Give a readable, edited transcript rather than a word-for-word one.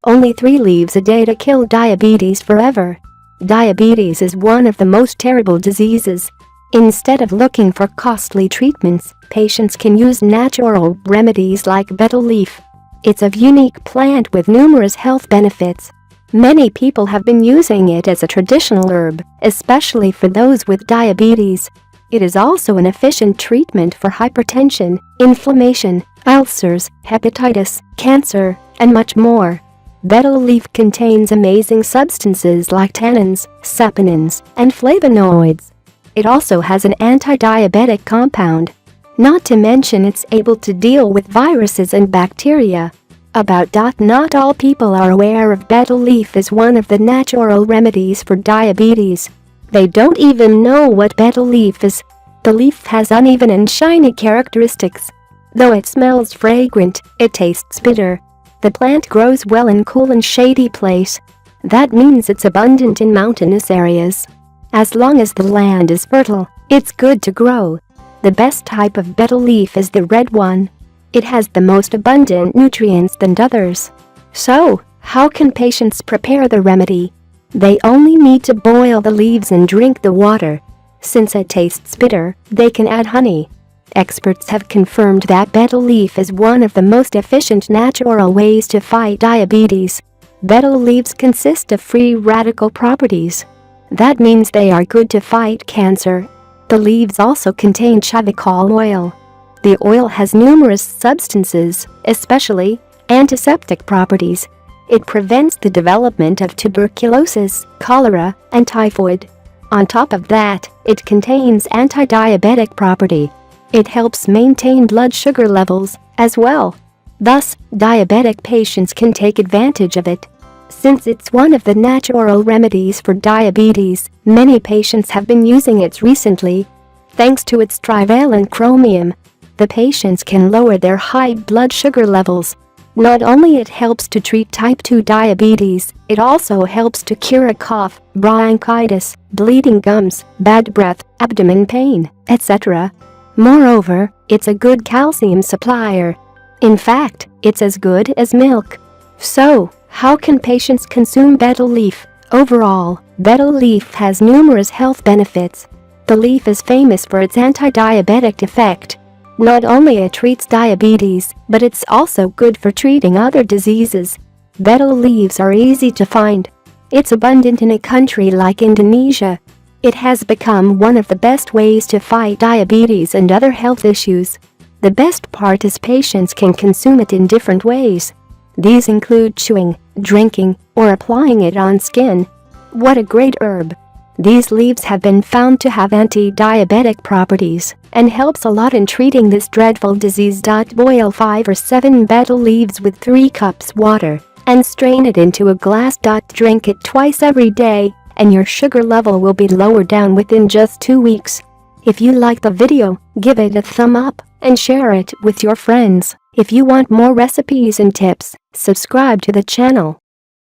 Only 3 leaves a day to kill diabetes forever. Diabetes is one of the most terrible diseases. Instead of looking for costly treatments, patients can use natural remedies like betel leaf. It's a unique plant with numerous health benefits. Many people have been using it as a traditional herb, especially for those with diabetes. It is also an efficient treatment for hypertension, inflammation, ulcers, hepatitis, cancer, and much more. Betel leaf contains amazing substances like tannins, saponins, and flavonoids. It also has an anti-diabetic compound. Not to mention it's able to deal with viruses and bacteria. Not all people are aware of betel leaf as one of the natural remedies for diabetes. They don't even know what betel leaf is. The leaf has uneven and shiny characteristics. Though it smells fragrant, it tastes bitter. The plant grows well in cool and shady place. That means it's abundant in mountainous areas. As long as the land is fertile, it's good to grow. The best type of betel leaf is the red one. It has the most abundant nutrients than others. So, how can patients prepare the remedy? They only need to boil the leaves and drink the water. Since it tastes bitter, they can add honey. Experts have confirmed that betel leaf is one of the most efficient natural ways to fight diabetes. Betel leaves consist of free radical properties. That means they are good to fight cancer. The leaves also contain chavicol oil. The oil has numerous substances, especially antiseptic properties. It prevents the development of tuberculosis, cholera, and typhoid. On top of that, it contains anti-diabetic property. It helps maintain blood sugar levels as well. Thus, diabetic patients can take advantage of it. Since it's one of the natural remedies for diabetes, many patients have been using it recently. Thanks to its trivalent chromium, the patients can lower their high blood sugar levels. Not only it helps to treat type 2 diabetes, it also helps to cure a cough, bronchitis, bleeding gums, bad breath, abdomen pain, etc. Moreover, it's a good calcium supplier. In fact, it's as good as milk. So, how can patients consume betel leaf? Overall, betel leaf has numerous health benefits. The leaf is famous for its anti-diabetic effect. Not only it treats diabetes, but it's also good for treating other diseases. Betel leaves are easy to find. It's abundant in a country like Indonesia. It has become one of the best ways to fight diabetes and other health issues. The best part is patients can consume it in different ways. These include chewing, drinking, or applying it on skin. What a great herb! These leaves have been found to have anti-diabetic properties and helps a lot in treating this dreadful disease. Boil 5 or 7 betel leaves with 3 cups water and strain it into a glass. Drink it twice every day and your sugar level will be lowered down within just 2 weeks. If you like the video, give it a thumb up and share it with your friends. If you want more recipes and tips, subscribe to the channel.